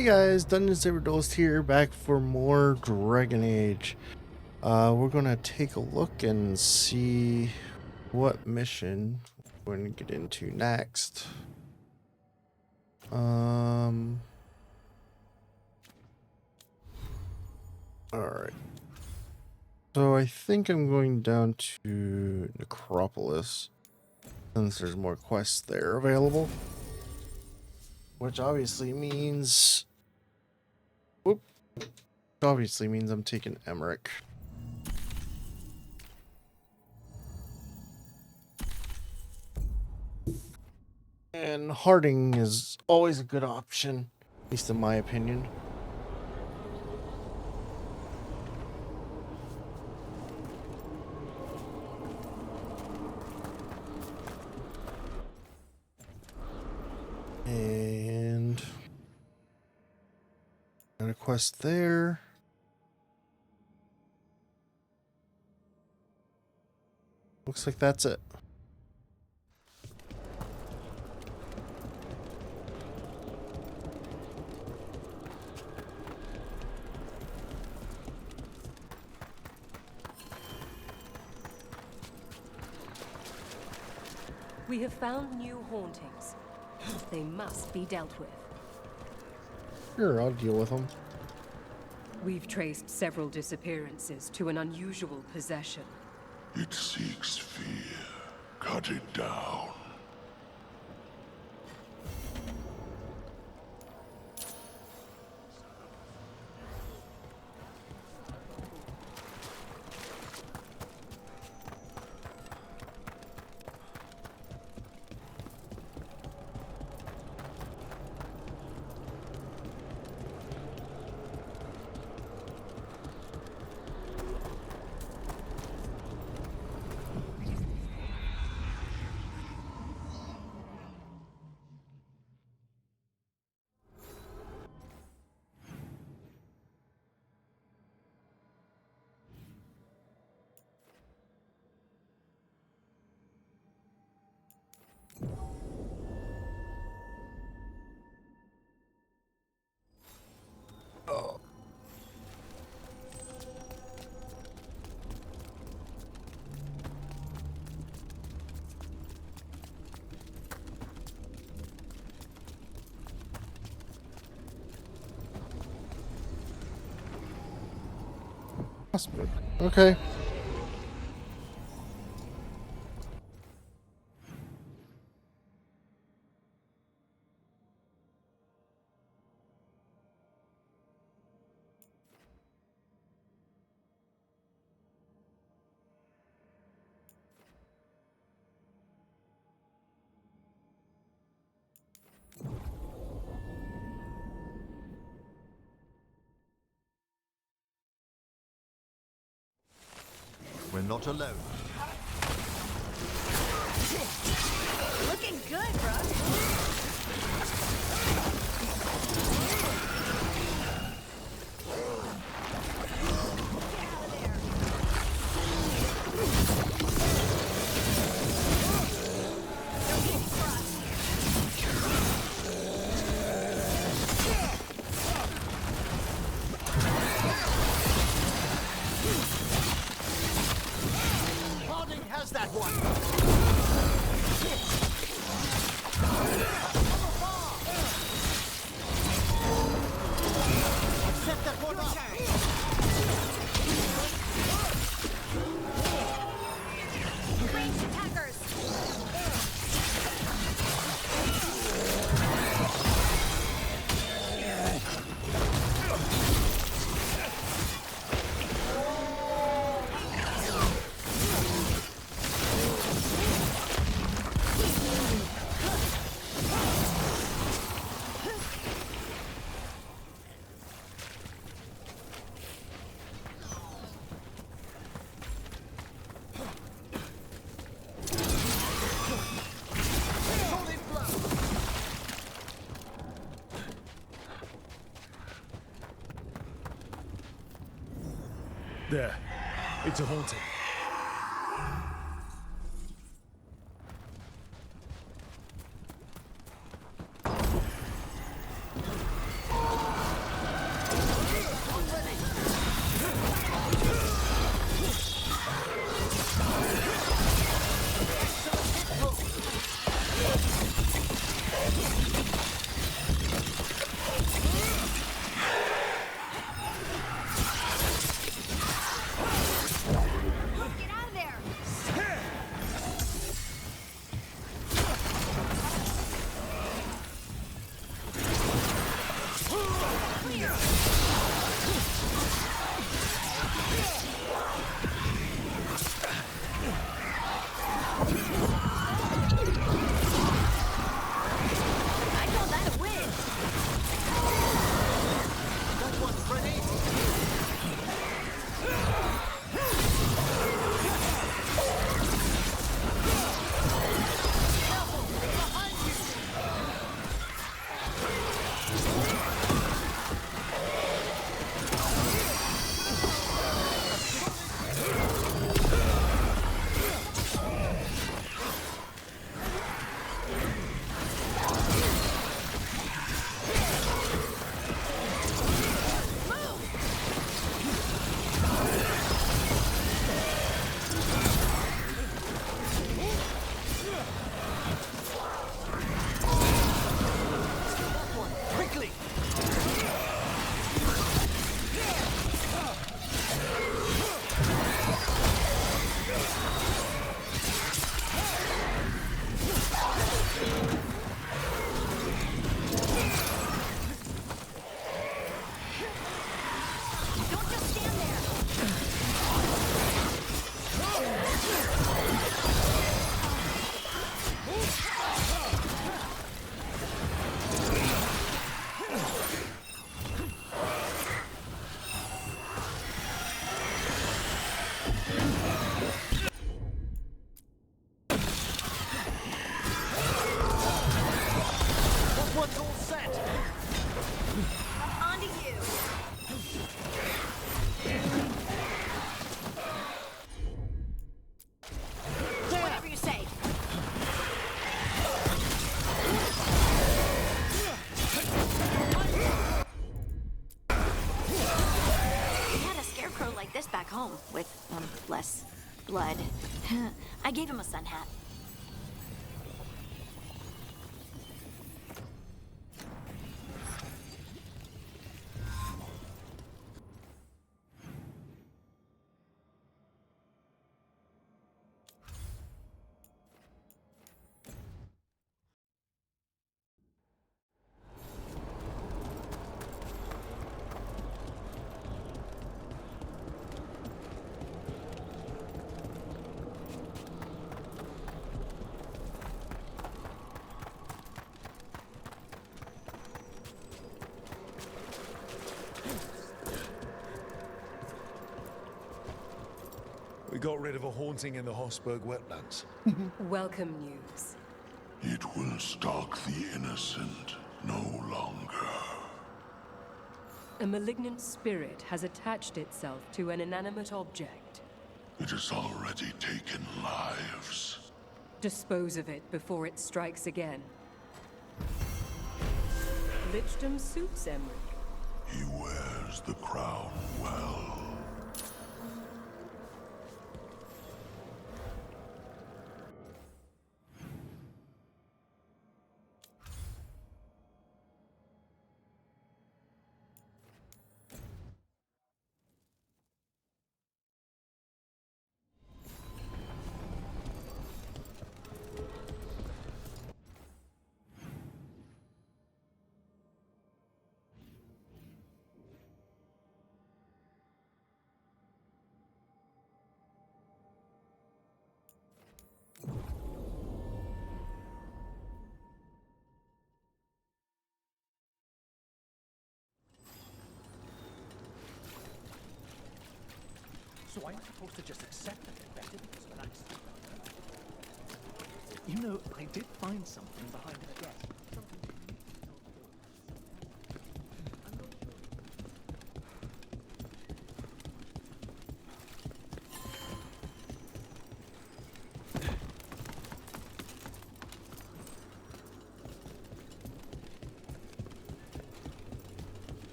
Hey guys, Dungeon Saber Duelist here, back for more Dragon Age. We're gonna take a look and see what mission we're gonna get into next. Alright. So I think I'm going down to Necropolis, since there's more quests there available. Which obviously means... Whoop. Obviously means I'm taking Emmerich. And Harding is always a good option, at least in my opinion. And got a quest there. Looks like that's it. We have found new hauntings. They must be dealt with. Sure, I'll deal with them. We've traced several disappearances to an unusual possession. It seeks fear. Cut it down. Okay. We're not alone. Looking good, bro. Harding has that one. Set that one up. Ranged attackers. There. It's a haunting. blood. I gave him a sun hat. We got rid of a haunting in the Hossberg wetlands. Welcome news. It will stalk the innocent no longer. A malignant spirit has attached itself to an inanimate object. It has already taken lives. Dispose of it before it strikes again. Lichdom suits Emmerich. He wears the crown well. So I'm supposed to just accept that they're better because of an accident? You know, I did find something behind the desk.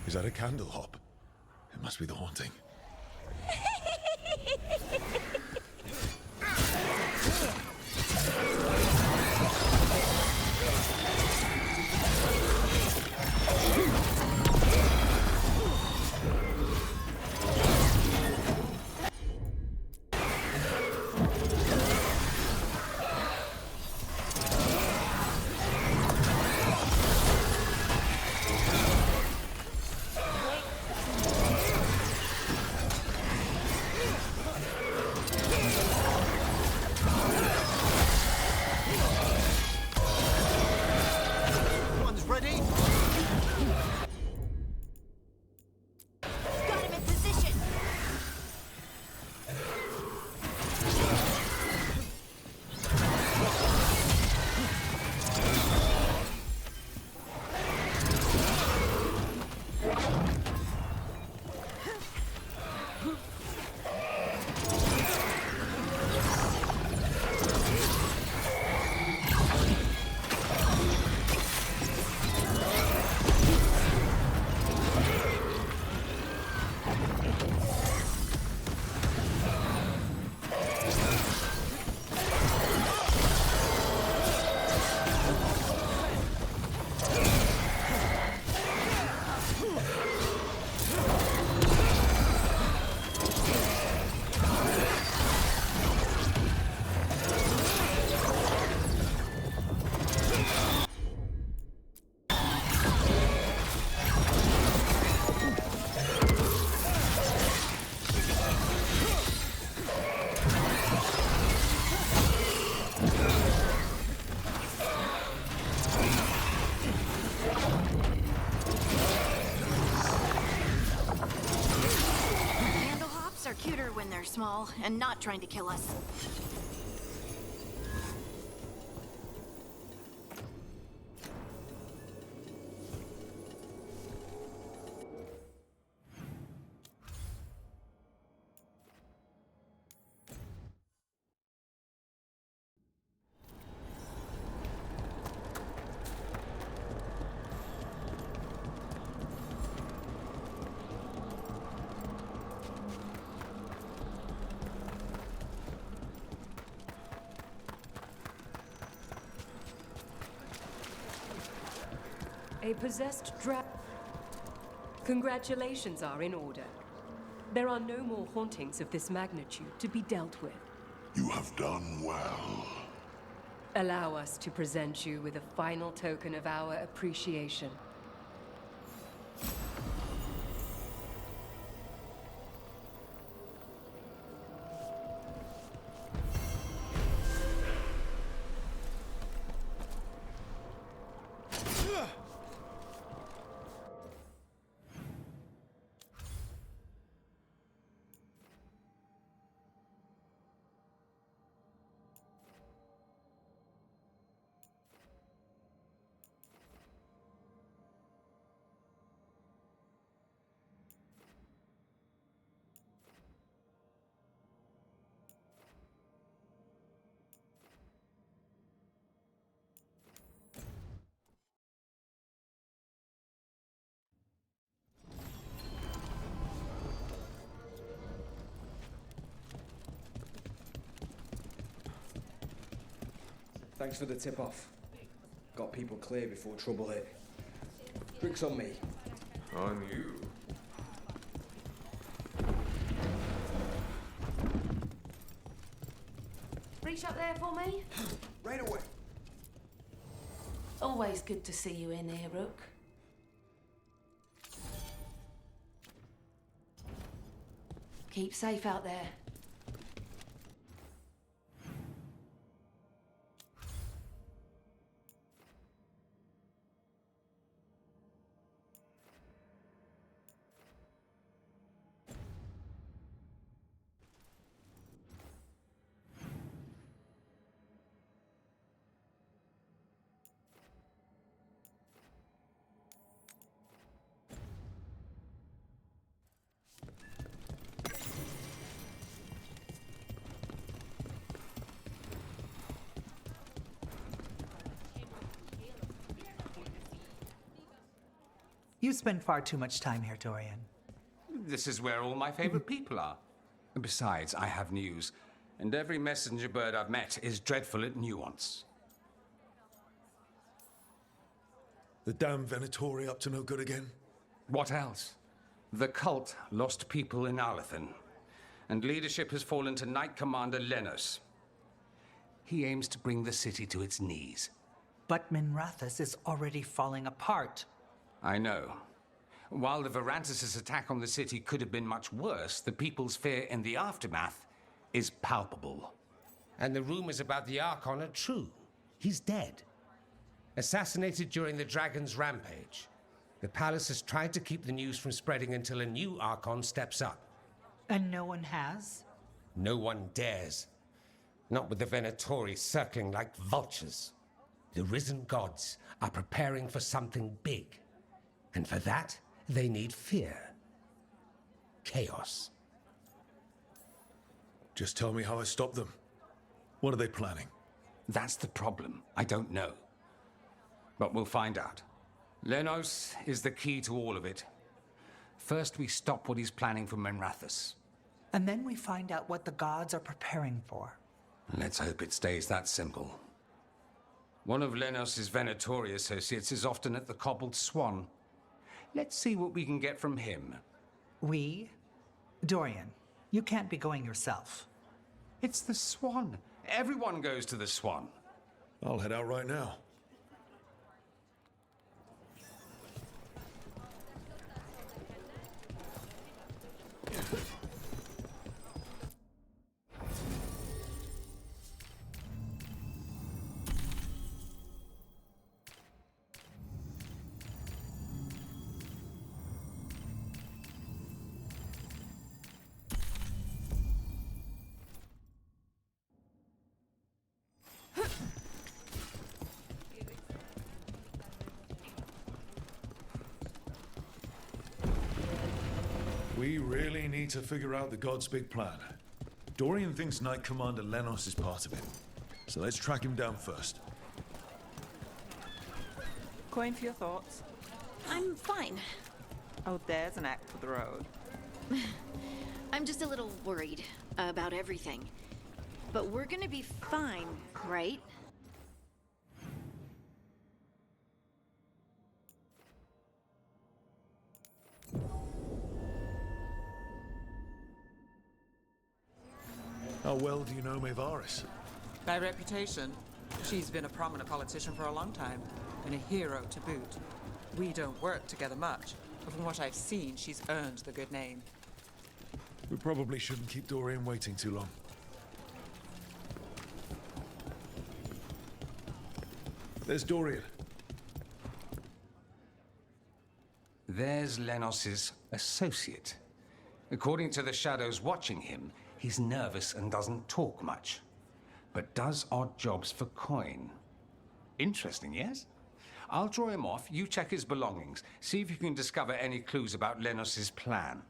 Is that a candle hop? It must be the haunting. One's ready. Got him in position. Candle hops are cuter when they're small and not trying to kill us. A possessed Congratulations are in order. There are no more hauntings of this magnitude to be dealt with. You have done well. Allow us to present you with a final token of our appreciation. Thanks for the tip-off. Got people clear before trouble hit. Drinks on me. On you. Reach up there for me? Right away. Always good to see you in here, Rook. Keep safe out there. You spend far too much time here, Dorian. This is where all my favorite people are. And besides, I have news. And every messenger bird I've met is dreadful at nuance. The damn Venatori up to no good again? What else? The cult lost people in Arlethan, and leadership has fallen to Knight Commander Lenos. He aims to bring the city to its knees. But Minrathous is already falling apart. I know. While the Varantis' attack on the city could have been much worse, the people's fear in the aftermath is palpable. And the rumors about the Archon are true. He's dead. Assassinated during the Dragon's rampage. The palace has tried to keep the news from spreading until a new Archon steps up. And no one has? No one dares. Not with the Venatori circling like vultures. The risen gods are preparing for something big. And for that, they need fear. Chaos. Just tell me how I stop them. What are they planning? That's the problem. I don't know. But we'll find out. Lenos is the key to all of it. First, we stop what he's planning for Minrathous. And then we find out what the gods are preparing for. Let's hope it stays that simple. One of Lenos' Venatori associates is often at the Cobbled Swan. Let's see what we can get from him. We? Dorian, you can't be going yourself. It's the Swan. Everyone goes to the Swan. I'll head out right now. We really need to figure out the God's big plan. Dorian thinks Knight Commander Lenos is part of it. So let's track him down first. Coin for your thoughts. I'm fine. Oh, there's an act for the road. I'm just a little worried about everything. But we're gonna be fine, right? How well do you know Maevaris? By reputation, she's been a prominent politician for a long time, and a hero to boot. We don't work together much, but from what I've seen, she's earned the good name. We probably shouldn't keep Dorian waiting too long. There's Dorian. There's Lenos's associate. According to the shadows watching him, he's nervous and doesn't talk much, but does odd jobs for coin. Interesting, yes? I'll draw him off, you check his belongings, see if you can discover any clues about Lenos's plan.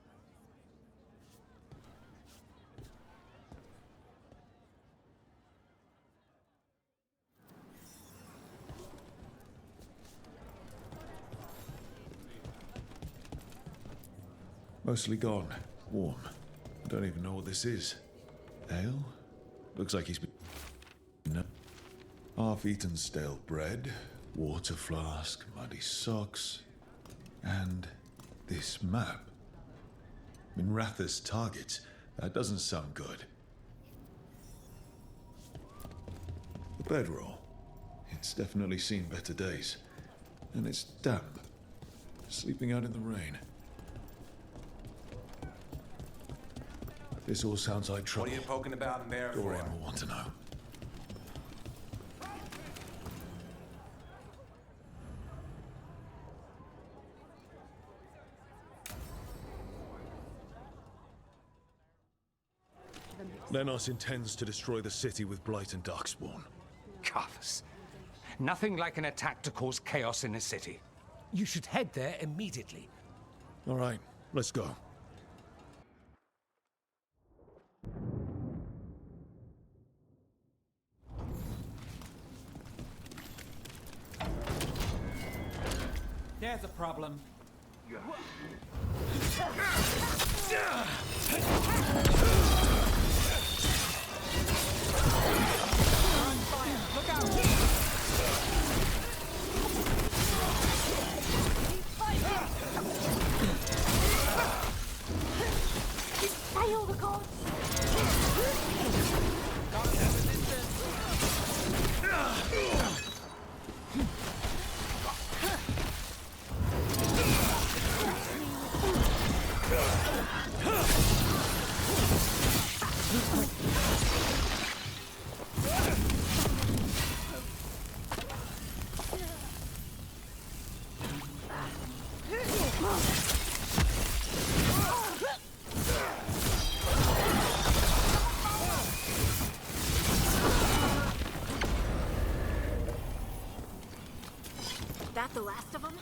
Mostly gone. Warm. I don't even know what this is. Ale? Looks like he's been... No. Half-eaten stale bread, water flask, muddy socks, and this map. Minratha's targets. That doesn't sound good. The bedroll. It's definitely seen better days. And it's damp. Sleeping out in the rain. This all sounds like trouble. What are you poking about in there for? Dorian will want to know. Lenos intends to destroy the city with Blight and Darkspawn. Carthus. Nothing like an attack to cause chaos in a city. You should head there immediately. All right, let's go. There's a problem. Look out! Fail the gods! That the last of them?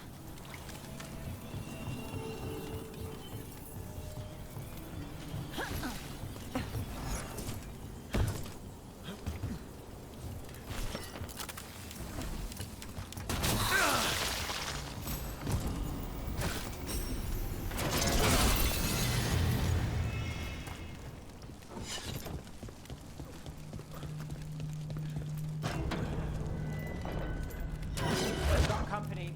Got company.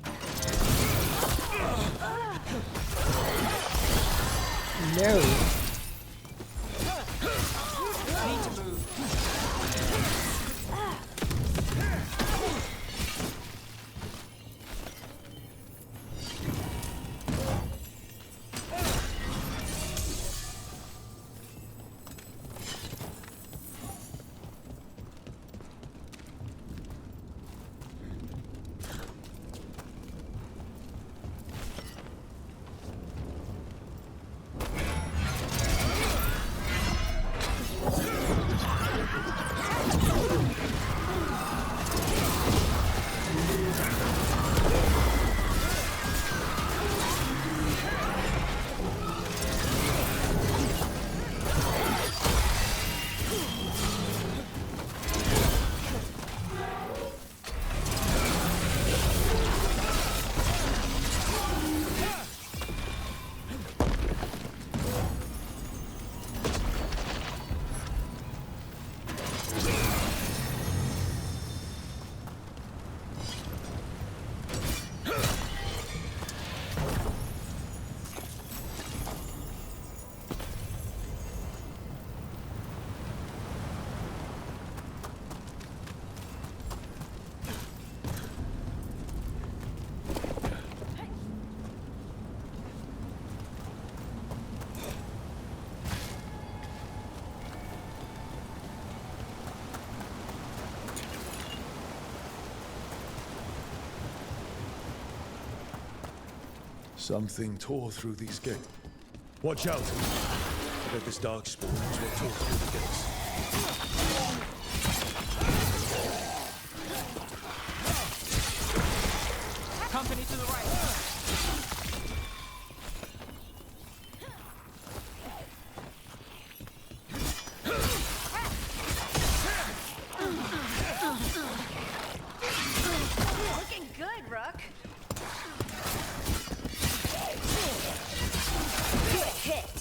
Something tore through these gates. Watch out! I bet this dark spawn is what tore through the gates. Company to the right. Looking good, Rook. Good hit.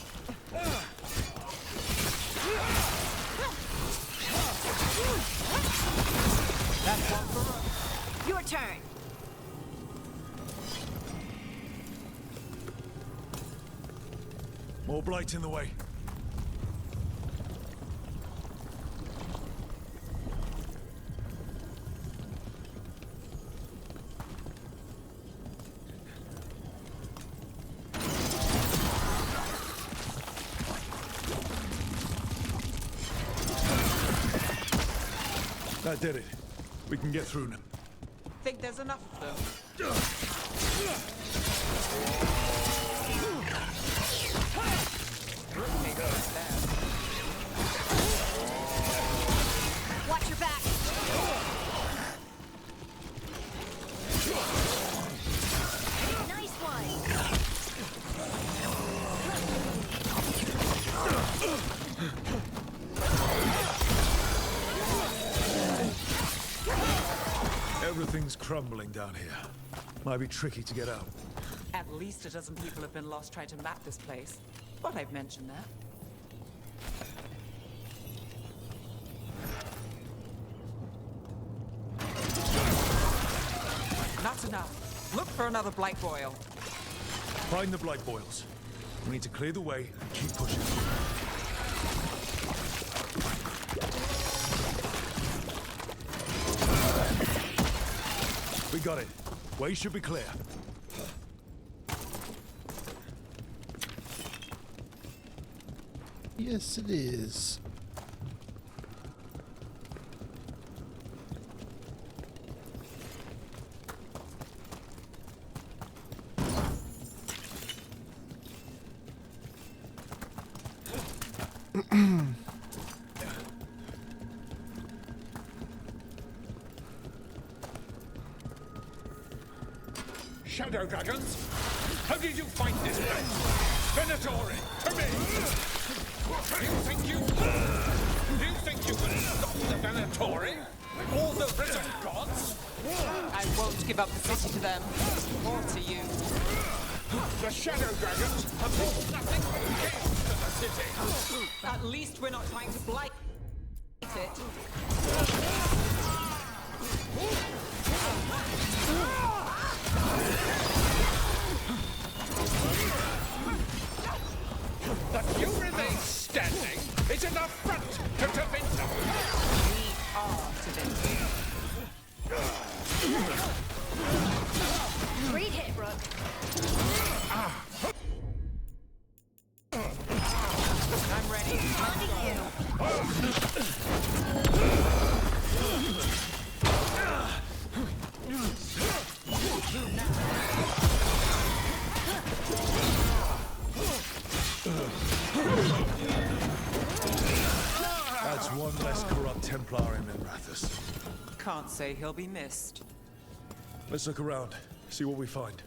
That's one for Rook. Your turn. More blight in the way. That did it. We can get through now. Think there's enough of them? Rook may go there. Watch your back. Nice one. Everything's crumbling down here. Might be tricky to get out. At least a dozen people have been lost trying to map this place. But I've mentioned that. Not enough. Look for another blight boil. Find the blight boils. We need to clear the way and keep pushing. We got it. Way should be clear. Yes, it is. Shadow dragons? How did you find this place? Venatori, to me! Do you think you can stop the Venatori? All the risen gods? I won't give up the city to them. Or to you. The Shadow dragons have brought nothing but chaos to the city. At least we're not trying to blight it. That you remain standing is an affront to Tavern. We are Tavern. Great hit, Rook. I'm ready. On to you. That's one less corrupt Templar in Minrathus. Can't say he'll be missed. Let's look around, see what we find.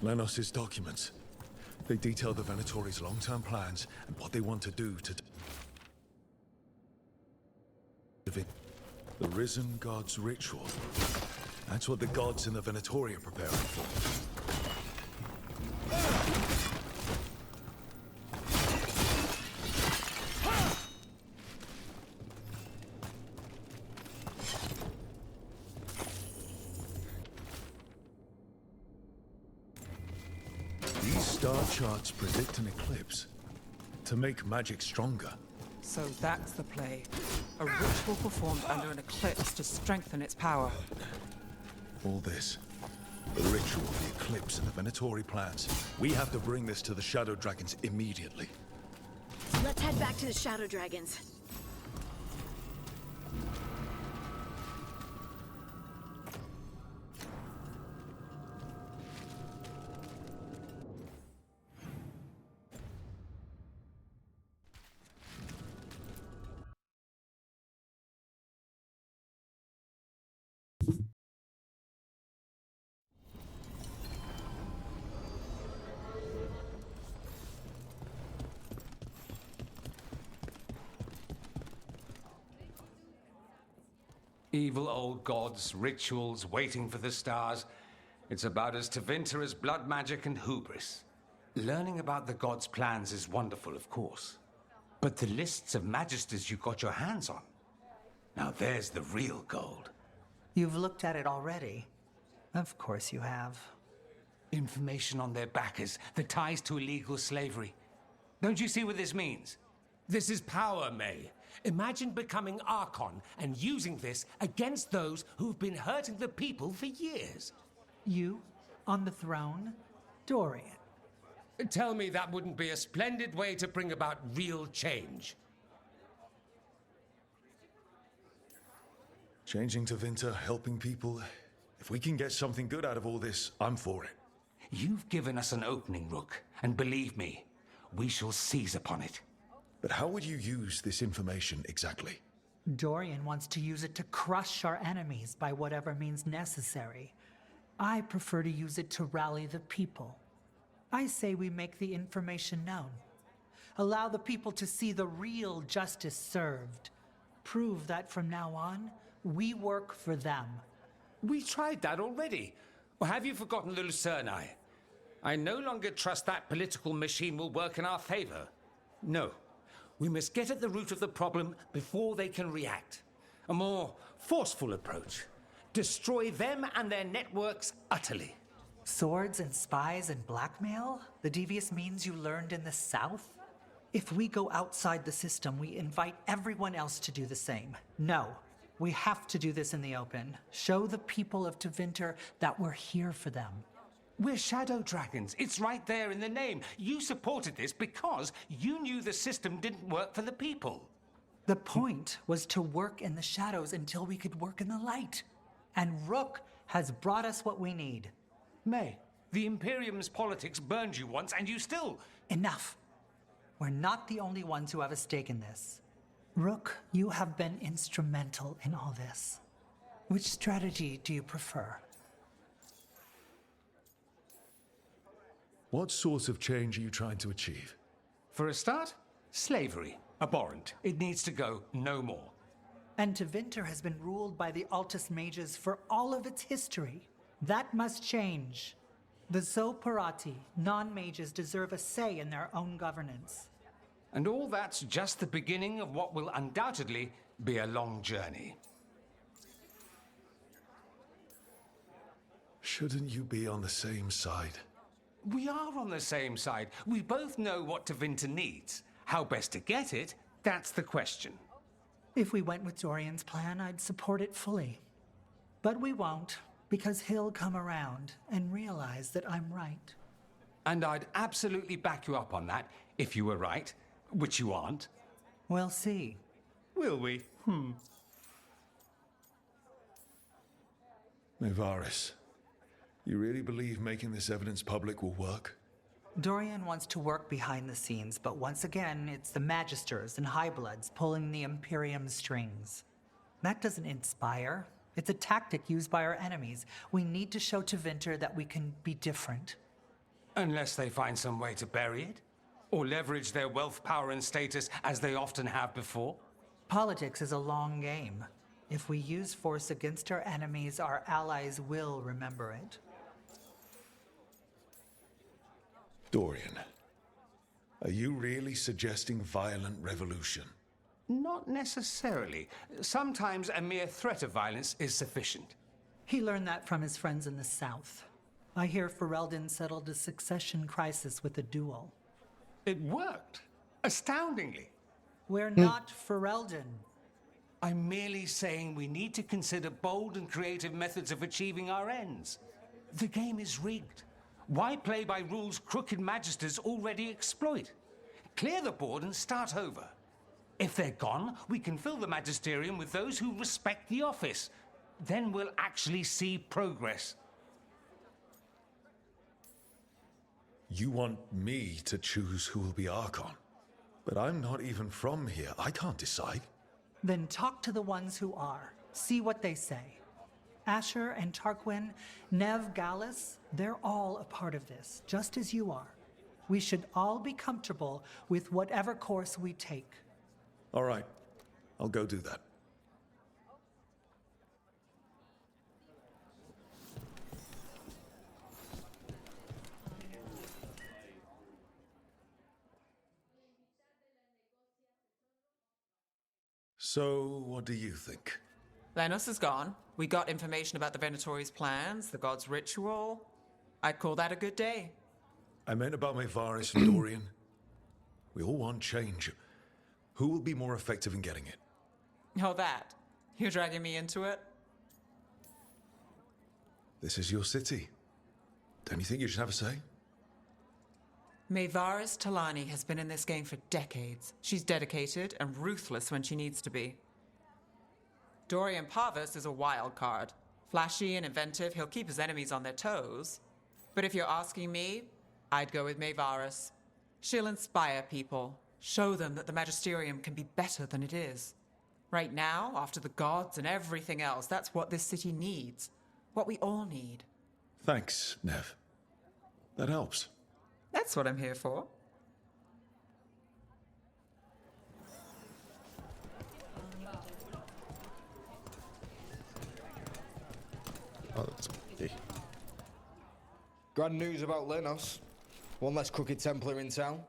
Lenos's documents. They detail the Venatori's long-term plans and what they want to do to... The Risen God's ritual. That's what the gods in the Venatori are preparing for. These star charts predict an eclipse to make magic stronger. So that's the play. A ritual performed under an eclipse to strengthen its power. All this. The ritual, the eclipse, and the Venatori plans. We have to bring this to the Shadow Dragons immediately. Let's head back to the Shadow Dragons. Evil old gods, rituals, waiting for the stars. It's about as Tevinter as blood magic and hubris. Learning about the gods' plans is wonderful, of course. But the lists of magisters you got your hands on, now there's the real gold. You've looked at it already. Of course you have. Information on their backers, the ties to illegal slavery. Don't you see what this means? This is power, May. Imagine becoming Archon and using this against those who've been hurting the people for years. You? On the throne? Dorian. Tell me that wouldn't be a splendid way to bring about real change. Changing Tevinter, helping people. If we can get something good out of all this, I'm for it. You've given us an opening, Rook, and believe me, we shall seize upon it. But how would you use this information exactly? Dorian wants to use it to crush our enemies by whatever means necessary. I prefer to use it to rally the people. I say we make the information known. Allow the people to see the real justice served. Prove that from now on, we work for them. We tried that already. Or have you forgotten the Lucerni? I no longer trust that political machine will work in our favor. No. We must get at the root of the problem before they can react. A more forceful approach. Destroy them and their networks utterly. Swords and spies and blackmail? The devious means you learned in the South? If we go outside the system, we invite everyone else to do the same. No, we have to do this in the open. Show the people of Tevinter that we're here for them. We're Shadow Dragons. It's right there in the name. You supported this because you knew the system didn't work for the people. The point was to work in the shadows until we could work in the light. And Rook has brought us what we need. May, the Imperium's politics burned you once and you still... Enough. We're not the only ones who have a stake in this. Rook, you have been instrumental in all this. Which strategy do you prefer? What sort of change are you trying to achieve? For a start, slavery. Abhorrent. It needs to go no more. And Tevinter has been ruled by the Altus Mages for all of its history. That must change. The Zoparati, non-mages, deserve a say in their own governance. And all that's just the beginning of what will undoubtedly be a long journey. Shouldn't you be on the same side? We are on the same side. We both know what Tevinter needs. How best to get it, that's the question. If we went with Dorian's plan, I'd support it fully. But we won't, because he'll come around and realize that I'm right. And I'd absolutely back you up on that, if you were right, which you aren't. We'll see. Will we? Nevaris, you really believe making this evidence public will work? Dorian wants to work behind the scenes, but once again, it's the Magisters and Highbloods pulling the Imperium's strings. That doesn't inspire. It's a tactic used by our enemies. We need to show Tevinter that we can be different. Unless they find some way to bury it, or leverage their wealth, power, and status as they often have before. Politics is a long game. If we use force against our enemies, our allies will remember it. Dorian, are you really suggesting violent revolution? Not necessarily. Sometimes a mere threat of violence is sufficient. He learned that from his friends in the south. I hear Ferelden settled a succession crisis with a duel. It worked. Astoundingly. We're not Ferelden. I'm merely saying we need to consider bold and creative methods of achieving our ends. The game is rigged. Why play by rules crooked magisters already exploit? Clear the board and start over. If they're gone, we can fill the magisterium with those who respect the office. Then we'll actually see progress. You want me to choose who will be Archon? But I'm not even from here. I can't decide. Then talk to the ones who are. See what they say. Asher and Tarquin, Nev, Gallus, they're all a part of this, just as you are. We should all be comfortable with whatever course we take. All right. I'll go do that. So, what do you think? Lenos is gone. We got information about the Venatori's plans, the god's ritual. I'd call that a good day. I meant about Maevaris and Dorian. We all want change. Who will be more effective in getting it? Oh, that. You're dragging me into it? This is your city. Don't you think you should have a say? Maevaris Talani has been in this game for decades. She's dedicated and ruthless when she needs to be. Dorian Parvis is a wild card. Flashy and inventive, he'll keep his enemies on their toes. But if you're asking me, I'd go with Maevaris. She'll inspire people, show them that the Magisterium can be better than it is. Right now, after the gods and everything else, that's what this city needs. What we all need. Thanks, Nev. That helps. That's what I'm here for. Oh, that's okay. Grand news about Lenos. One less crooked Templar in town.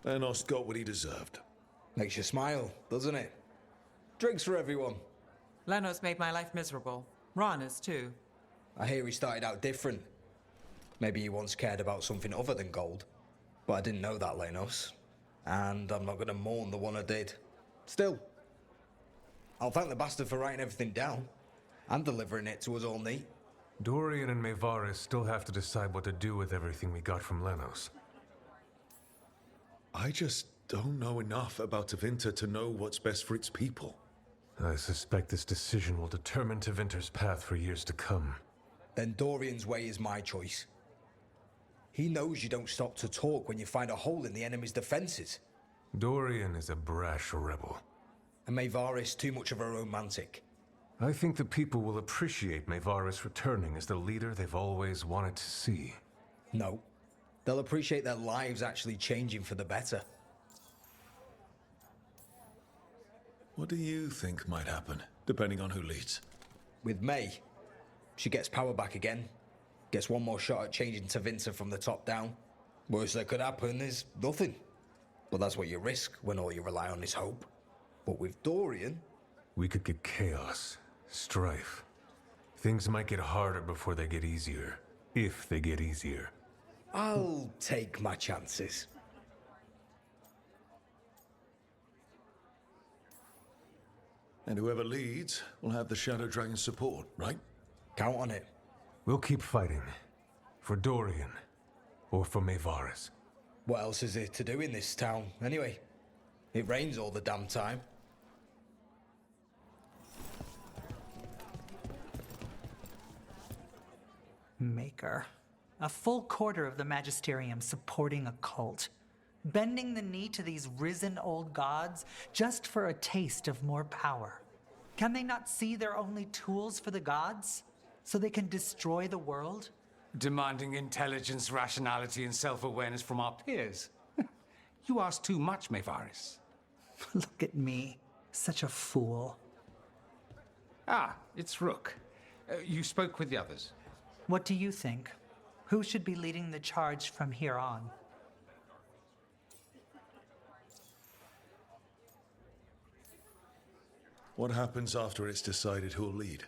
Lenos got what he deserved. Makes you smile, doesn't it? Drinks for everyone. Lenos made my life miserable. Rana's too. I hear he started out different. Maybe he once cared about something other than gold. But I didn't know that, Lenos. And I'm not gonna mourn the one I did. Still, I'll thank the bastard for writing everything down. And delivering it to us all neat. Dorian and Maevaris still have to decide what to do with everything we got from Lenos. I just don't know enough about Tevinter to know what's best for its people. I suspect this decision will determine Tevinter's path for years to come. Then Dorian's way is my choice. He knows you don't stop to talk when you find a hole in the enemy's defenses. Dorian is a brash rebel. And Maevaris too much of a romantic. I think the people will appreciate Maevaris returning as the leader they've always wanted to see. No. They'll appreciate their lives actually changing for the better. What do you think might happen, depending on who leads? With May, she gets power back again. Gets one more shot at changing Tevinter from the top down. Worst that could happen is nothing. But that's what you risk when all you rely on is hope. But with Dorian... We could get chaos, strife. Things might get harder before they get easier. If they get easier. I'll take my chances. And whoever leads will have the Shadow Dragon's support, right? Count on it. We'll keep fighting. For Dorian. Or for Maevaris. What else is there to do in this town, anyway? It rains all the damn time. Maker. A full quarter of the Magisterium supporting a cult. Bending the knee to these risen old gods just for a taste of more power. Can they not see they're only tools for the gods? So they can destroy the world? Demanding intelligence, rationality, and self-awareness from our peers. You ask too much, Mevaris. Look at me, such a fool. Ah, it's Rook. You spoke with the others. What do you think? Who should be leading the charge from here on? What happens after it's decided who'll lead?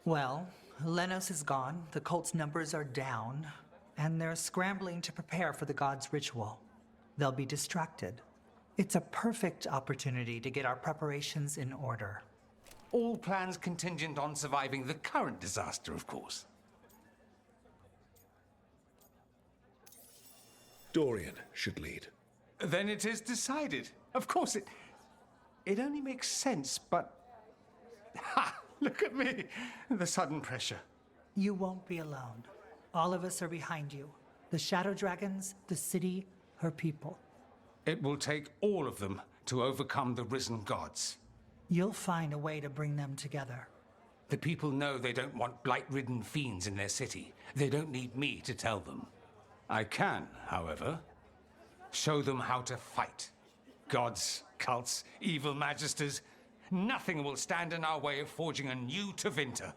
Well, Lenos is gone, the cult's numbers are down, and they're scrambling to prepare for the god's ritual. They'll be distracted. It's a perfect opportunity to get our preparations in order. All plans contingent on surviving the current disaster, of course. Dorian should lead. Then it is decided. Of course, it only makes sense, but... Ha! Look at me! The sudden pressure. You won't be alone. All of us are behind you. The Shadow Dragons, the city, her people. It will take all of them to overcome the risen gods. You'll find a way to bring them together. The people know they don't want blight-ridden fiends in their city. They don't need me to tell them. I can, however, show them how to fight. Gods, cults, evil magisters, nothing will stand in our way of forging a new Tevinter.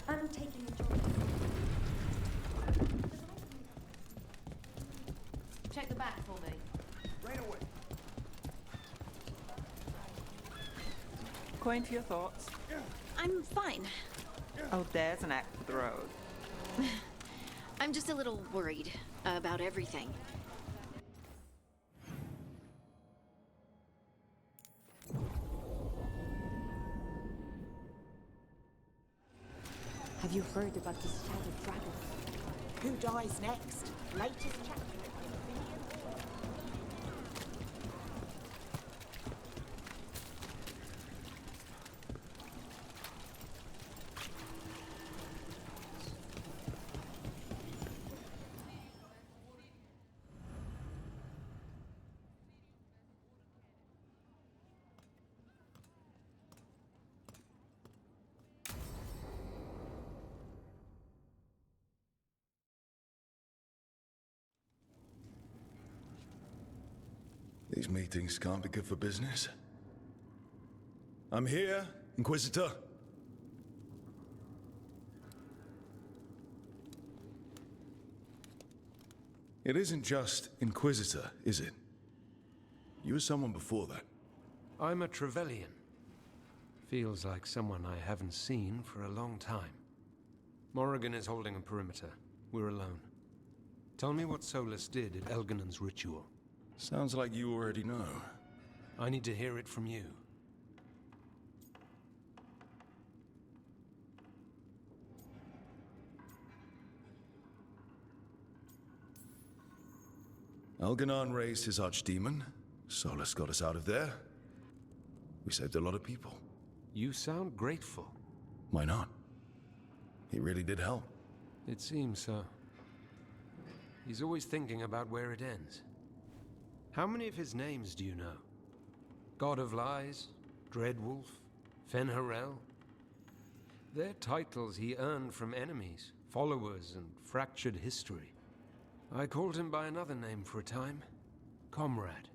I'm taking the job. Check the back for me. Right away. Coin for your thoughts. I'm fine. Oh, there's an act for the road. I'm just a little worried about everything. Have you heard about the Shadow Dragon? Who dies next? Latest chapter. These meetings can't be good for business. I'm here, Inquisitor. It isn't just Inquisitor, is it? You were someone before that. I'm a Trevelyan. Feels like someone I haven't seen for a long time. Morrigan is holding a perimeter. We're alone. Tell me what Solas did at Elgar'nan's ritual. Sounds like you already know. I need to hear it from you. Elgar'nan raised his archdemon. Solas got us out of there. We saved a lot of people. You sound grateful. Why not? He really did help. It seems so. He's always thinking about where it ends. How many of his names do you know? God of Lies, Dreadwolf, Fen'Harel? They're titles he earned from enemies, followers, and fractured history. I called him by another name for a time. Comrade,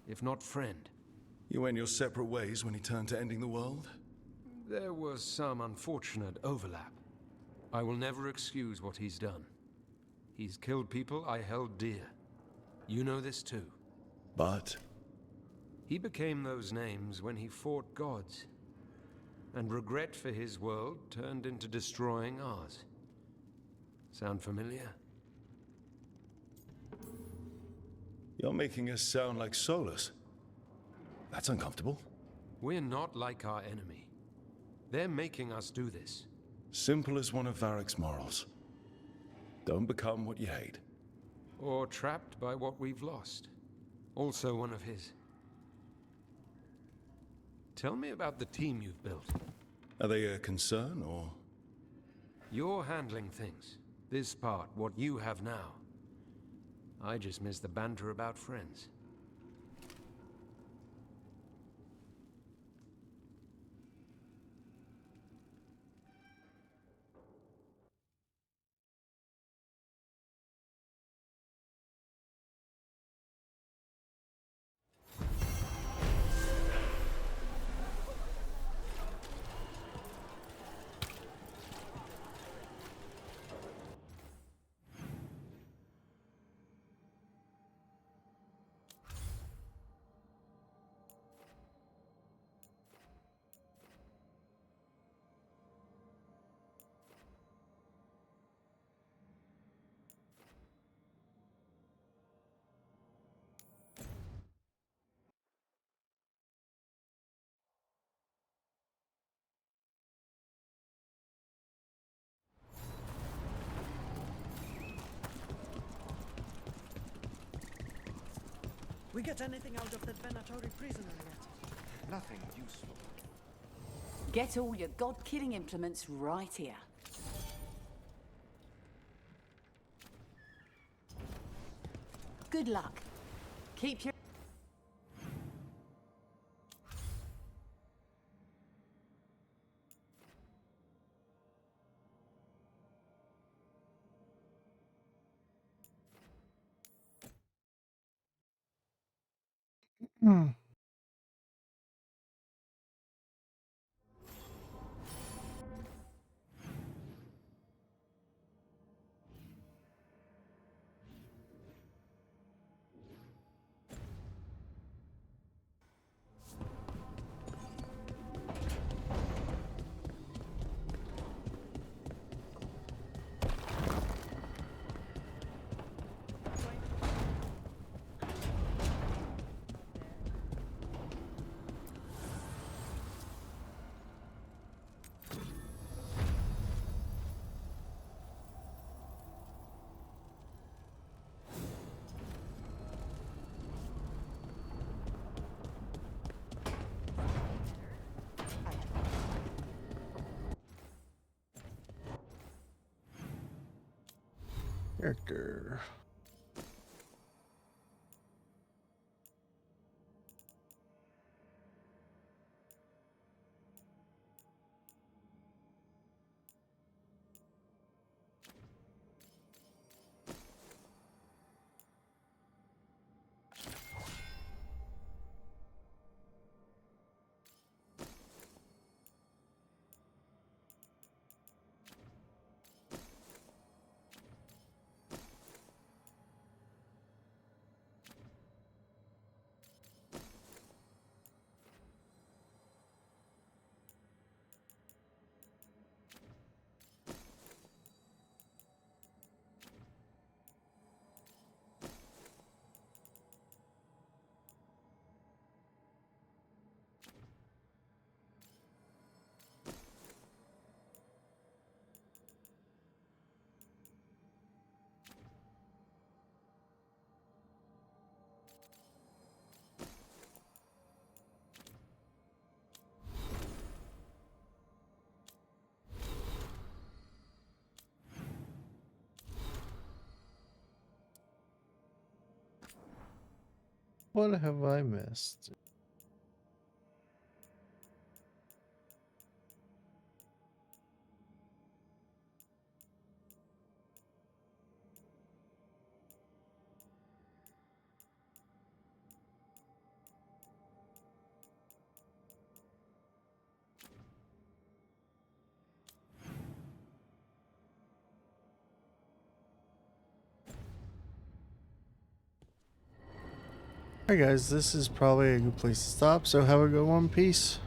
if not friend. You went your separate ways when he turned to ending the world? There was some unfortunate overlap. I will never excuse what he's done. He's killed people I held dear. You know this too. But he became those names when he fought gods and regret for his world turned into destroying ours. Sound familiar? You're making us sound like Solas. That's uncomfortable. We're not like our enemy. They're making us do this. Simple as one of Varric's morals. Don't become what you hate. Or trapped by what we've lost. Also one of his. Tell me about the team you've built. Are they a concern, or...? You're handling things. This part, what you have now. I just miss the banter about friends. We get anything out of that Venatori prisoner yet? Nothing useful. Get all your god-killing implements right here. Good luck. Keep your... Character. What have I missed? Alright guys, this is probably a good place to stop, so have a good one, peace.